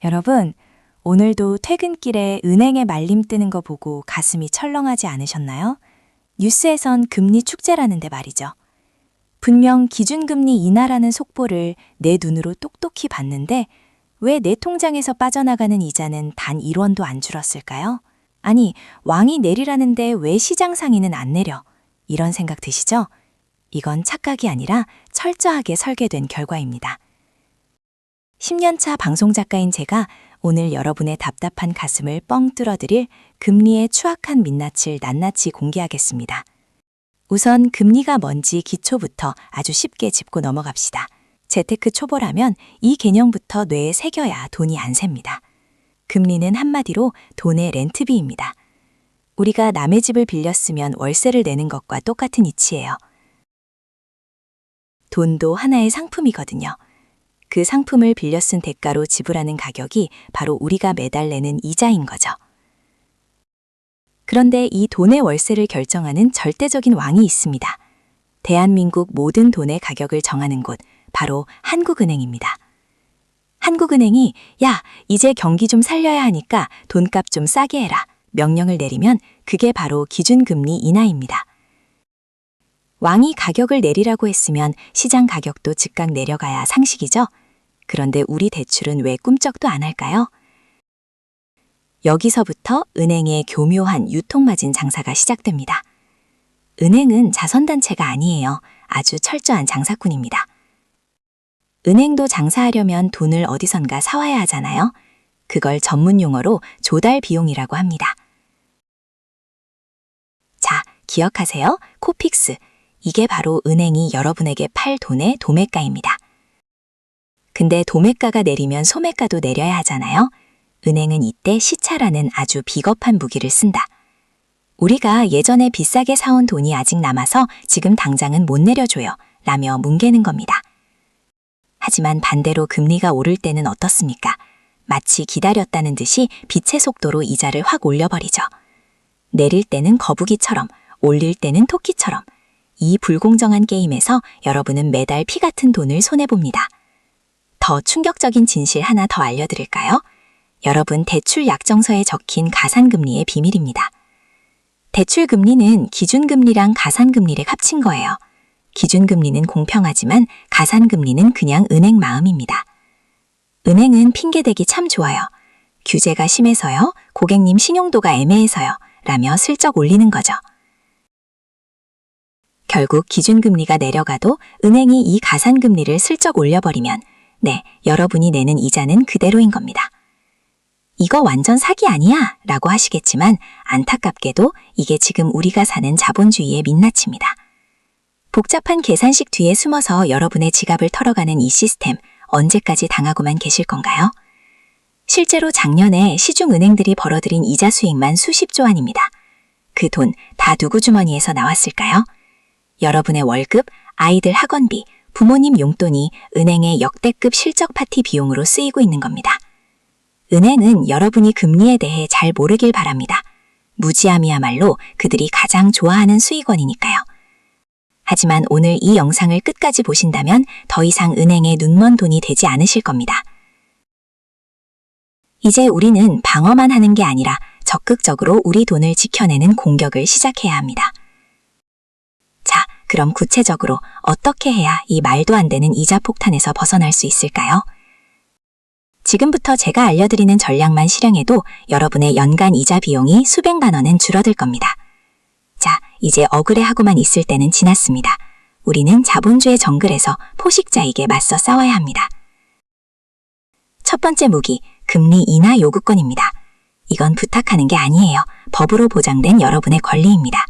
여러분, 오늘도 퇴근길에 은행에 말림 뜨는 거 보고 가슴이 철렁하지 않으셨나요? 뉴스에선 금리 축제라는데 말이죠. 분명 기준금리 인하라는 속보를 내 눈으로 똑똑히 봤는데 왜 내 통장에서 빠져나가는 이자는 단 1원도 안 줄었을까요? 아니, 왕이 내리라는데 왜 시장 상인은 안 내려? 이런 생각 드시죠? 이건 착각이 아니라 철저하게 설계된 결과입니다. 10년차 방송작가인 제가 오늘 여러분의 답답한 가슴을 뻥 뚫어드릴 금리의 추악한 민낯을 낱낱이 공개하겠습니다. 우선 금리가 뭔지 기초부터 아주 쉽게 짚고 넘어갑시다. 재테크 초보라면 이 개념부터 뇌에 새겨야 돈이 안 셉니다. 금리는 한마디로 돈의 렌트비입니다. 우리가 남의 집을 빌렸으면 월세를 내는 것과 똑같은 이치예요. 돈도 하나의 상품이거든요. 그 상품을 빌려 쓴 대가로 지불하는 가격이 바로 우리가 매달 내는 이자인 거죠. 그런데 이 돈의 월세를 결정하는 절대적인 왕이 있습니다. 대한민국 모든 돈의 가격을 정하는 곳, 바로 한국은행입니다. 한국은행이 야, 이제 경기 좀 살려야 하니까 돈값 좀 싸게 해라 명령을 내리면 그게 바로 기준금리 인하입니다. 왕이 가격을 내리라고 했으면 시장 가격도 즉각 내려가야 상식이죠. 그런데 우리 대출은 왜 꿈쩍도 안 할까요? 여기서부터 은행의 교묘한 유통마진 장사가 시작됩니다. 은행은 자선단체가 아니에요. 아주 철저한 장사꾼입니다. 은행도 장사하려면 돈을 어디선가 사와야 하잖아요. 그걸 전문 용어로 조달 비용이라고 합니다. 자, 기억하세요. 코픽스. 이게 바로 은행이 여러분에게 팔 돈의 도매가입니다. 근데 도매가가 내리면 소매가도 내려야 하잖아요. 은행은 이때 시차라는 아주 비겁한 무기를 쓴다. 우리가 예전에 비싸게 사온 돈이 아직 남아서 지금 당장은 못 내려줘요. 라며 뭉개는 겁니다. 하지만 반대로 금리가 오를 때는 어떻습니까? 마치 기다렸다는 듯이 빛의 속도로 이자를 확 올려버리죠. 내릴 때는 거북이처럼, 올릴 때는 토끼처럼. 이 불공정한 게임에서 여러분은 매달 피 같은 돈을 손해봅니다. 더 충격적인 진실 하나 더 알려드릴까요? 여러분 대출 약정서에 적힌 가산금리의 비밀입니다. 대출금리는 기준금리랑 가산금리를 합친 거예요. 기준금리는 공평하지만 가산금리는 그냥 은행 마음입니다. 은행은 핑계대기 참 좋아요. 규제가 심해서요, 고객님 신용도가 애매해서요, 라며 슬쩍 올리는 거죠. 결국 기준금리가 내려가도 은행이 이 가산금리를 슬쩍 올려버리면 네, 여러분이 내는 이자는 그대로인 겁니다. 이거 완전 사기 아니야? 라고 하시겠지만 안타깝게도 이게 지금 우리가 사는 자본주의의 민낯입니다. 복잡한 계산식 뒤에 숨어서 여러분의 지갑을 털어가는 이 시스템 언제까지 당하고만 계실 건가요? 실제로 작년에 시중은행들이 벌어들인 이자 수익만 수십조 원입니다. 그 돈 다 누구 주머니에서 나왔을까요? 여러분의 월급, 아이들 학원비, 부모님 용돈이 은행의 역대급 실적 파티 비용으로 쓰이고 있는 겁니다. 은행은 여러분이 금리에 대해 잘 모르길 바랍니다. 무지함이야말로 그들이 가장 좋아하는 수익원이니까요. 하지만 오늘 이 영상을 끝까지 보신다면 더 이상 은행에 눈먼 돈이 되지 않으실 겁니다. 이제 우리는 방어만 하는 게 아니라 적극적으로 우리 돈을 지켜내는 공격을 시작해야 합니다. 자, 그럼 구체적으로 어떻게 해야 이 말도 안 되는 이자 폭탄에서 벗어날 수 있을까요? 지금부터 제가 알려드리는 전략만 실행해도 여러분의 연간 이자 비용이 수백만 원은 줄어들 겁니다. 자, 이제 억울해하고만 있을 때는 지났습니다. 우리는 자본주의 정글에서 포식자에게 맞서 싸워야 합니다. 첫 번째 무기, 금리 인하 요구권입니다. 이건 부탁하는 게 아니에요. 법으로 보장된 여러분의 권리입니다.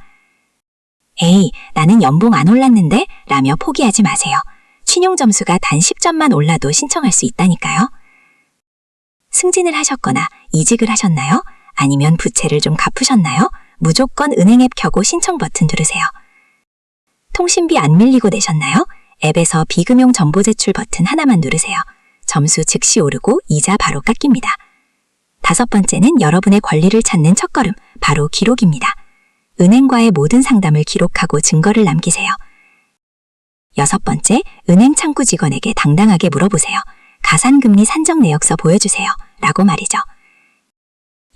에이, 나는 연봉 안 올랐는데? 라며 포기하지 마세요. 신용점수가 단 10점만 올라도 신청할 수 있다니까요. 승진을 하셨거나 이직을 하셨나요? 아니면 부채를 좀 갚으셨나요? 무조건 은행 앱 켜고 신청 버튼 누르세요. 통신비 안 밀리고 내셨나요? 앱에서 비금용 정보 제출 버튼 하나만 누르세요. 점수 즉시 오르고 이자 바로 깎입니다. 다섯 번째는 여러분의 권리를 찾는 첫걸음, 바로 기록입니다. 은행과의 모든 상담을 기록하고 증거를 남기세요. 여섯 번째, 은행 창구 직원에게 당당하게 물어보세요. 가산금리 산정 내역서 보여주세요. 라고 말이죠.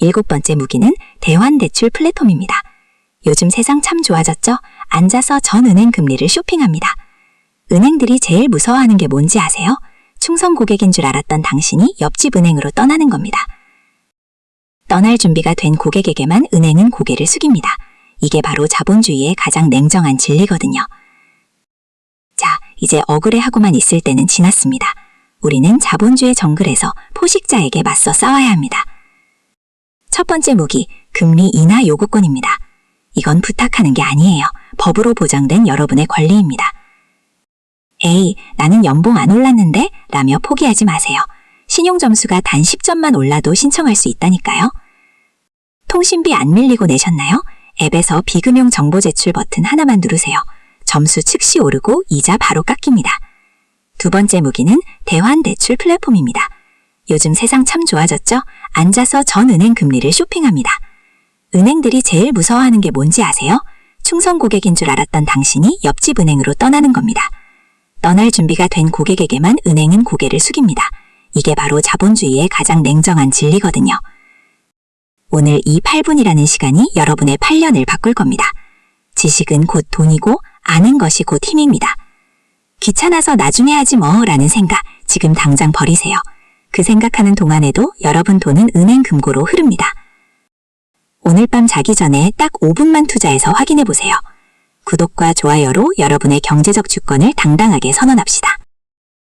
7번째 무기는 대환대출 플랫폼입니다. 요즘 세상 참 좋아졌죠? 앉아서 전 은행 금리를 쇼핑합니다. 은행들이 제일 무서워하는 게 뭔지 아세요? 충성 고객인 줄 알았던 당신이 옆집 은행으로 떠나는 겁니다. 떠날 준비가 된 고객에게만 은행은 고개를 숙입니다. 이게 바로 자본주의의 가장 냉정한 진리거든요. 자, 이제 억울해하고만 있을 때는 지났습니다. 우리는 자본주의 정글에서 포식자에게 맞서 싸워야 합니다. 첫 번째 무기, 금리 인하 요구권입니다. 이건 부탁하는 게 아니에요. 법으로 보장된 여러분의 권리입니다. 에이, 나는 연봉 안 올랐는데? 라며 포기하지 마세요. 신용점수가 단 10점만 올라도 신청할 수 있다니까요. 통신비 안 밀리고 내셨나요? 앱에서 비금융 정보 제출 버튼 하나만 누르세요. 점수 즉시 오르고 이자 바로 깎입니다. 두 번째 무기는 대환대출 플랫폼입니다. 요즘 세상 참 좋아졌죠? 앉아서 전 은행 금리를 쇼핑합니다. 은행들이 제일 무서워하는 게 뭔지 아세요? 충성 고객인 줄 알았던 당신이 옆집 은행으로 떠나는 겁니다. 떠날 준비가 된 고객에게만 은행은 고개를 숙입니다. 이게 바로 자본주의의 가장 냉정한 진리거든요. 오늘 이 8분이라는 시간이 여러분의 8년을 바꿀 겁니다. 지식은 곧 돈이고 아는 것이 곧 힘입니다. 귀찮아서 나중에 하지 뭐 라는 생각 지금 당장 버리세요. 그 생각하는 동안에도 여러분 돈은 은행 금고로 흐릅니다. 오늘 밤 자기 전에 딱 5분만 투자해서 확인해 보세요. 구독과 좋아요로 여러분의 경제적 주권을 당당하게 선언합시다.